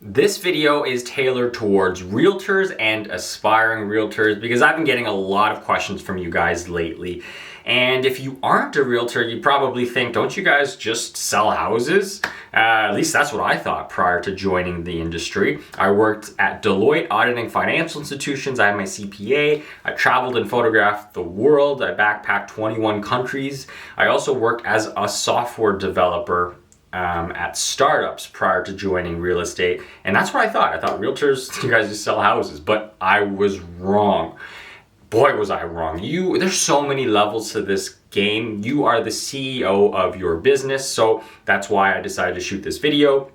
This video is tailored towards realtors and aspiring realtors because I've been getting a lot of questions from you guys lately. And if you aren't a realtor, you probably think, don't you guys just sell houses? At least that's what I thought prior to joining the industry. I worked at Deloitte auditing financial institutions. I have my CPA. I traveled and photographed the world. I backpacked 21 countries. I also worked as a software developer at startups prior to joining real estate. And that's what I thought. I thought realtors, you guys just sell houses, but I was wrong. Boy, was I wrong. There's so many levels to this game. You are the CEO of your business. So that's why I decided to shoot this video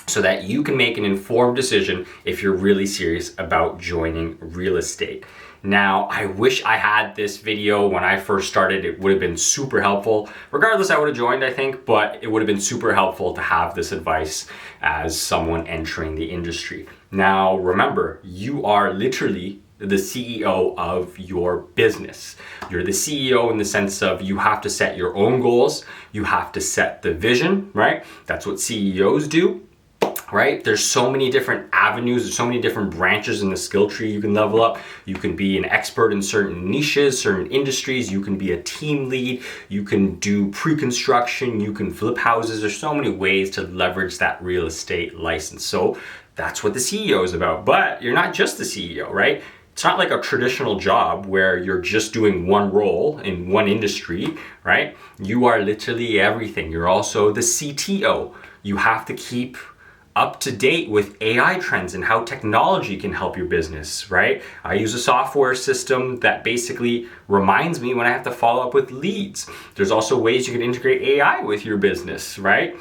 so that you can make an informed decision if you're really serious about joining real estate. Now, I wish I had this video when I first started. It would have been super helpful. Regardless, I would have joined, I think, but it would have been super helpful to have this advice as someone entering the industry. Now, remember, you are literally the CEO of your business. You're the CEO in the sense of you have to set your own goals. You have to set the vision, right? That's what CEOs do. Right? There's so many different avenues, there's so many different branches in the skill tree you can level up. You can be an expert in certain niches, certain industries. You can be a team lead. You can do pre-construction. You can flip houses. There's so many ways to leverage that real estate license. So that's what the CEO is about. But you're not just the CEO, right? It's not like a traditional job where you're just doing one role in one industry, right? You are literally everything. You're also the CTO. You have to keep up to date with AI trends and how technology can help your business, right? I use a software system that basically reminds me when I have to follow up with leads. There's also ways you can integrate AI with your business, right?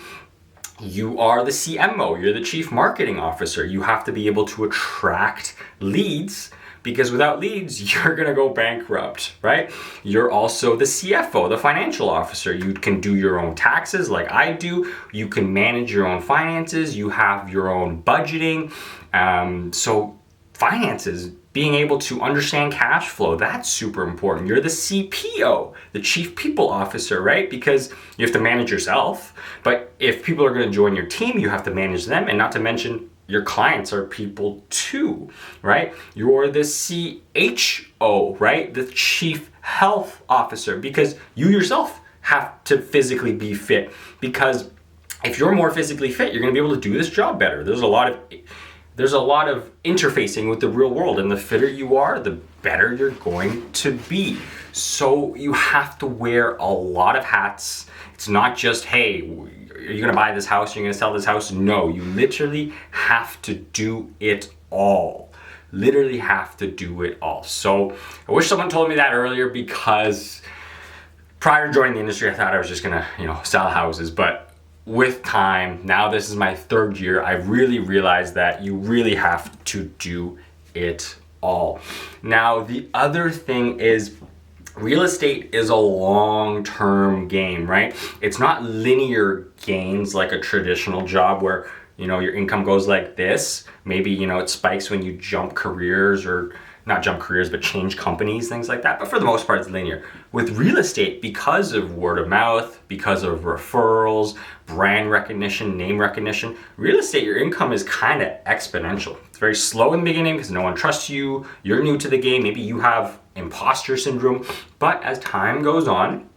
You are the CMO, you're the chief marketing officer. You have to be able to attract leads because without leads, you're gonna go bankrupt, right? You're also the CFO, the financial officer. You can do your own taxes like I do. You can manage your own finances. You have your own budgeting. So finances, being able to understand cash flow, that's super important. You're the CPO, the chief people officer, right? Because you have to manage yourself. But if people are gonna join your team, you have to manage them, and not to mention your clients are people too, right? You're the CHO, right? The chief health officer, because you yourself have to physically be fit. Because if you're more physically fit, you're gonna be able to do this job better. There's a lot of interfacing with the real world, and the fitter you are, the better you're going to be. So you have to wear a lot of hats. It's not just, hey, are you gonna buy this house? You're gonna sell this house? No, you literally have to do it all. Literally have to do it all. So I wish someone told me that earlier, because prior to joining the industry, I thought I was just gonna, sell houses. But with time, now this is my third year, I really realized that you really have to do it all. Now, the other thing is, real estate is a long-term game, right? It's not linear gains like a traditional job where, your income goes like this. Maybe, it spikes when you jump careers, or not jump careers, but change companies, things like that. But for the most part, it's linear. With real estate, because of word of mouth, because of referrals, brand recognition, name recognition, real estate, your income is kind of exponential. It's very slow in the beginning because no one trusts you. You're new to the game. Maybe you have imposter syndrome. But as time goes on,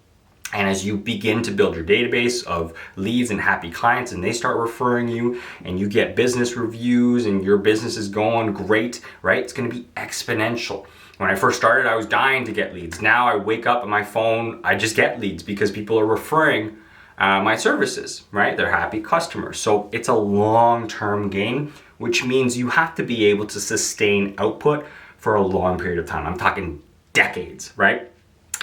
and as you begin to build your database of leads and happy clients, and they start referring you, and you get business reviews, and your business is going great, right? It's gonna be exponential. When I first started, I was dying to get leads. Now I wake up on my phone, I just get leads because people are referring my services, right? They're happy customers. So it's a long-term game, which means you have to be able to sustain output for a long period of time. I'm talking decades, right?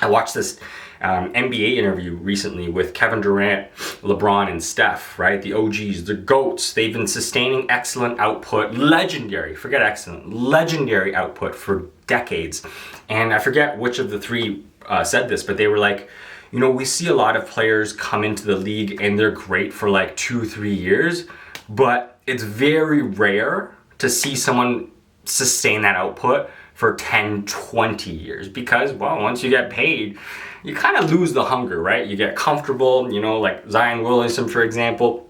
I watched this NBA interview recently with Kevin Durant, LeBron, and Steph, right? The OGs, the GOATs. They've been sustaining excellent output, legendary output for decades. And I forget which of the three said this, but they were like, we see a lot of players come into the league and they're great for like 2-3 years, but it's very rare to see someone sustain that output for 10-20 years, because, once you get paid, you kind of lose the hunger, right? You get comfortable, like Zion Williamson, for example.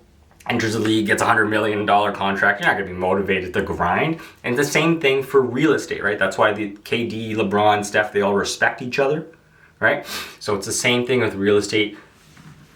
enters the league, gets a $100 million contract, you're not going to be motivated to grind. And the same thing for real estate, right? That's why the KD, LeBron, Steph, they all respect each other, right? So it's the same thing with real estate.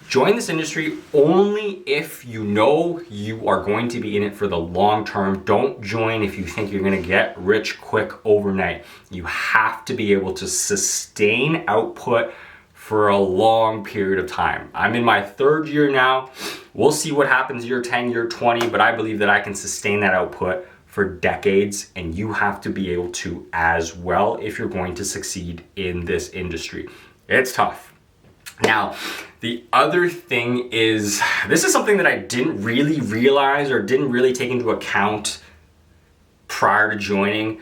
Join this industry only if you know you are going to be in it for the long term. Don't join if you think you're going to get rich quick overnight. You have to be able to sustain output for a long period of time. I'm in my 3rd year now. We'll see what happens year 10, year 20, but I believe that I can sustain that output for decades, and you have to be able to as well if you're going to succeed in this industry. It's tough. Now, the other thing is, this is something that I didn't really realize or didn't really take into account prior to joining.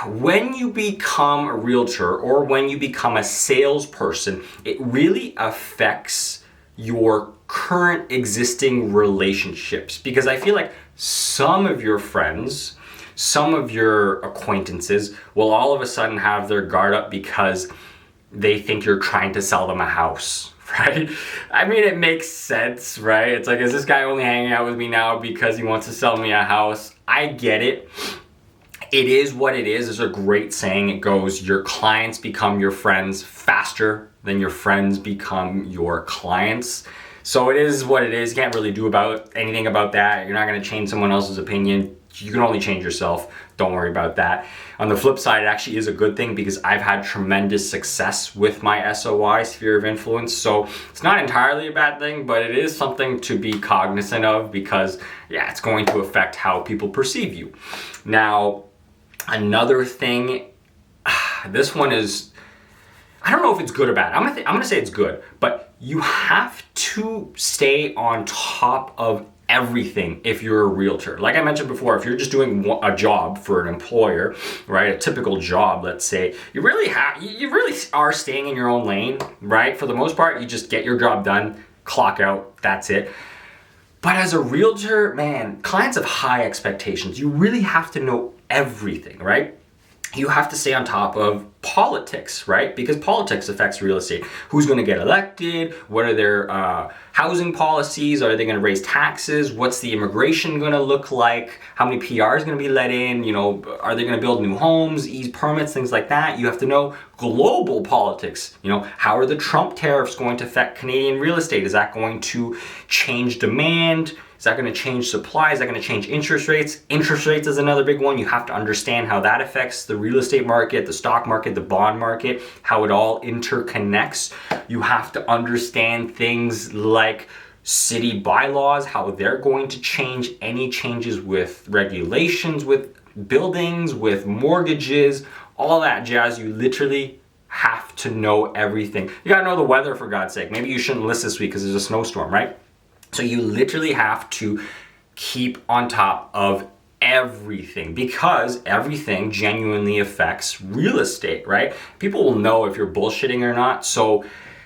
When you become a realtor or when you become a salesperson, it really affects your current existing relationships, because I feel like some of your friends, some of your acquaintances will all of a sudden have their guard up because they think you're trying to sell them a house, right? I mean, it makes sense, right? It's like, is this guy only hanging out with me now because he wants to sell me a house? I get it. It is what it is. There's a great saying. It goes, your clients become your friends faster than your friends become your clients. So it is what it is. You can't really do anything about that. You're not going to change someone else's opinion. You can only change yourself. Don't worry about that. On the flip side, it actually is a good thing because I've had tremendous success with my SOI, sphere of influence. So it's not entirely a bad thing, but it is something to be cognizant of because, yeah, it's going to affect how people perceive you. Now, another thing, this one is, I don't know if it's good or bad. I'm gonna say it's good, but you have to stay on top of everything if you're a realtor. Like I mentioned before, if you're just doing a job for an employer, right, a typical job, let's say, you really are staying in your own lane, right? For the most part, you just get your job done, clock out, that's it. But as a realtor, man, clients have high expectations. You really have to know everything, right? You have to stay on top of politics, right? Because politics affects real estate. Who's going to get elected? What are their housing policies? Are they going to raise taxes? What's the immigration going to look like? How many PR is going to be let in? You know, are they going to build new homes, ease permits, things like that? You have to know global politics. You know, how are the Trump tariffs going to affect Canadian real estate? Is that going to change demand? Is that going to change supply? Is that going to change interest rates? Interest rates is another big one. You have to understand how that affects the real estate market, the stock market, the bond market, how it all interconnects. You have to understand things like city bylaws, how they're going to change, any changes with regulations, with buildings, with mortgages, all that jazz. You literally have to know everything. You got to know the weather, for God's sake. Maybe you shouldn't list this week because there's a snowstorm, right? So you literally have to keep on top of everything because everything genuinely affects real estate, right? People will know if you're bullshitting or not. So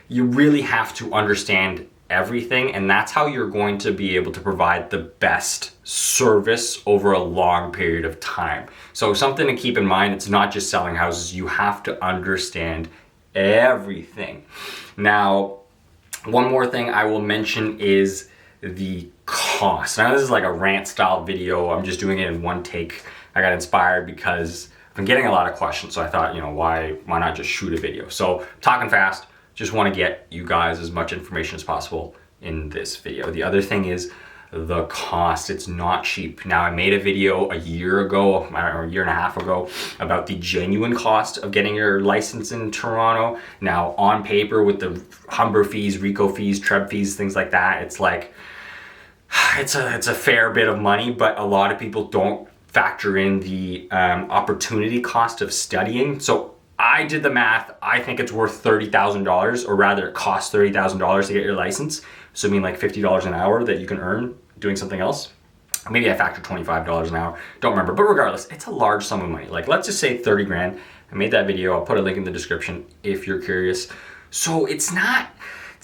you really have to understand everything, and that's how you're going to be able to provide the best service over a long period of time. So something to keep in mind, it's not just selling houses. You have to understand everything. Now, one more thing I will mention is the cost. Now this is like a rant style video. I'm just doing it in one take. I got inspired because I've been getting a lot of questions. So I thought, you know, why not just shoot a video? So talking fast, just want to get you guys as much information as possible in this video. The other thing is the cost. It's not cheap. Now I made a video a year ago, or a year and a half ago, about the genuine cost of getting your license in Toronto. Now on paper with the Humber fees, Rico fees, Treb fees, things like that, it's like, it's a fair bit of money, but a lot of people don't factor in the opportunity cost of studying. So I did the math. I think it's worth $30,000, or rather it costs $30,000 to get your license. So I mean like $50 an hour that you can earn doing something else. Maybe I factored $25 an hour. Don't remember, but regardless, it's a large sum of money. Like let's just say 30 grand. I made that video. I'll put a link in the description if you're curious. So it's not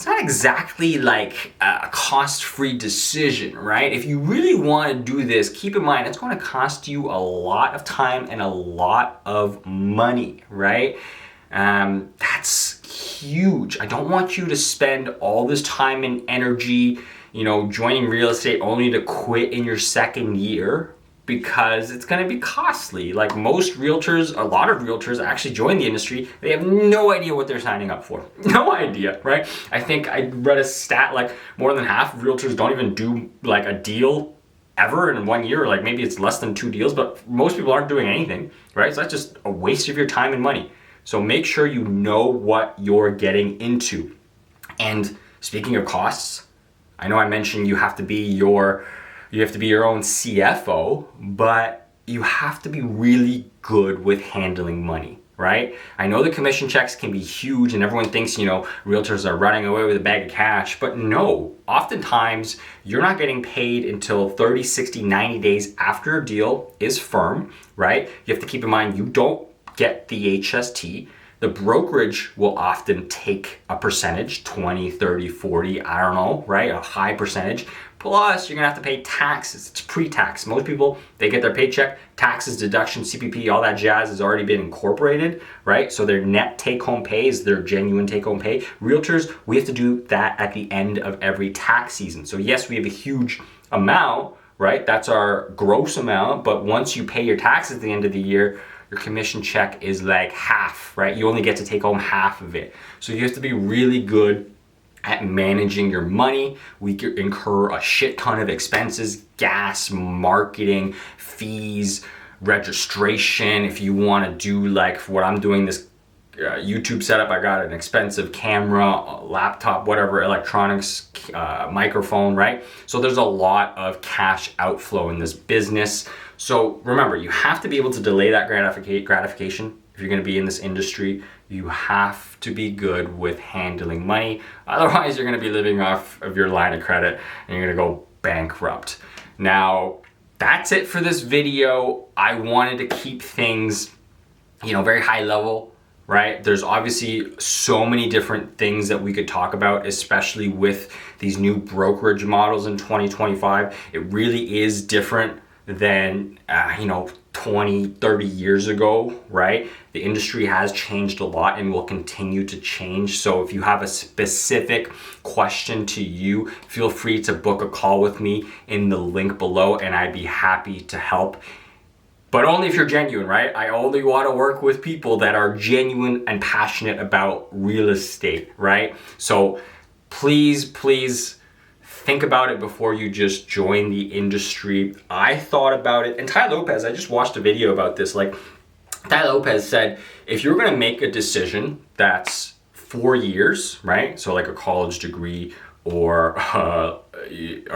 exactly like a cost-free decision, right? If you really want to do this, keep in mind it's going to cost you a lot of time and a lot of money, right? That's huge. I don't want you to spend all this time and energy, joining real estate only to quit in your second year, because it's going to be costly. Like most realtors, a lot of realtors actually join the industry. They have no idea what they're signing up for. No idea, right? I think I read a stat like more than half of realtors don't even do like a deal ever in 1 year. Like maybe it's less than 2 deals, but most people aren't doing anything, right? So that's just a waste of your time and money. So make sure you know what you're getting into. And speaking of costs, I know I mentioned you have to be your own CFO, but you have to be really good with handling money, right? I know the commission checks can be huge and everyone thinks, realtors are running away with a bag of cash, but no, oftentimes you're not getting paid until 30, 60, 90 days after a deal is firm, right? You have to keep in mind, you don't get the HST. The brokerage will often take a percentage, 20, 30, 40, I don't know, right? A high percentage. Plus, you're gonna have to pay taxes. It's pre-tax. Most people, they get their paycheck, taxes, deductions, CPP, all that jazz has already been incorporated, right? So their net take-home pay is their genuine take-home pay. Realtors, we have to do that at the end of every tax season. So yes, we have a huge amount, right? That's our gross amount, but once you pay your taxes at the end of the year, your commission check is like half, right? You only get to take home half of it. So you have to be really good at managing your money. We incur a shit ton of expenses, gas, marketing, fees, registration. If you want to do like what I'm doing, this YouTube setup, I got an expensive camera, laptop, whatever, electronics, microphone, right? So there's a lot of cash outflow in this business. So remember, you have to be able to delay that gratification. If you're going to be in this industry, you have to be good with handling money. Otherwise, you're going to be living off of your line of credit and you're going to go bankrupt. Now, that's it for this video. I wanted to keep things, very high level, right? There's obviously so many different things that we could talk about, especially with these new brokerage models in 2025. It really is different than 20, 30 years ago, right? The industry has changed a lot and will continue to change. So if you have a specific question to you, feel free to book a call with me in the link below and I'd be happy to help. But only if you're genuine, right? I only want to work with people that are genuine and passionate about real estate, right? So please think about it before you just join the industry. I thought about it, and Tai Lopez, I just watched a video about this. Like, Tai Lopez said, if you're gonna make a decision that's 4 years, right? So like a college degree or a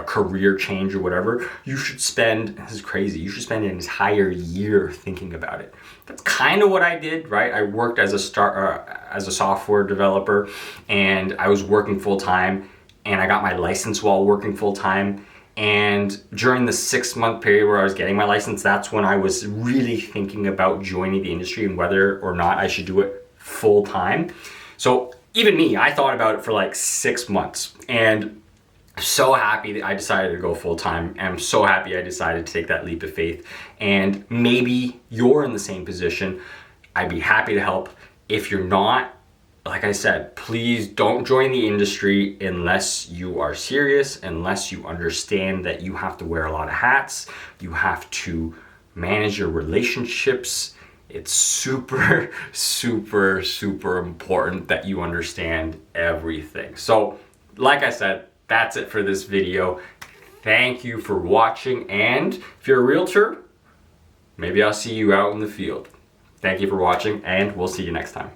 career change or whatever, you should spend, this is crazy, you should spend an entire year thinking about it. That's kind of what I did, right? I worked as a software developer and I was working full-time, and I got my license while working full-time. And during the 6-month period where I was getting my license, that's when I was really thinking about joining the industry and whether or not I should do it full-time. So even me, I thought about it for like 6 months, and I'm so happy that I decided to go full-time, and I'm so happy I decided to take that leap of faith. And maybe you're in the same position. I'd be happy to help. If you're not, like I said, please don't join the industry unless you are serious, unless you understand that you have to wear a lot of hats, you have to manage your relationships. It's super, super, super important that you understand everything. So, like I said, that's it for this video. Thank you for watching, and if you're a realtor, maybe I'll see you out in the field. Thank you for watching, and we'll see you next time.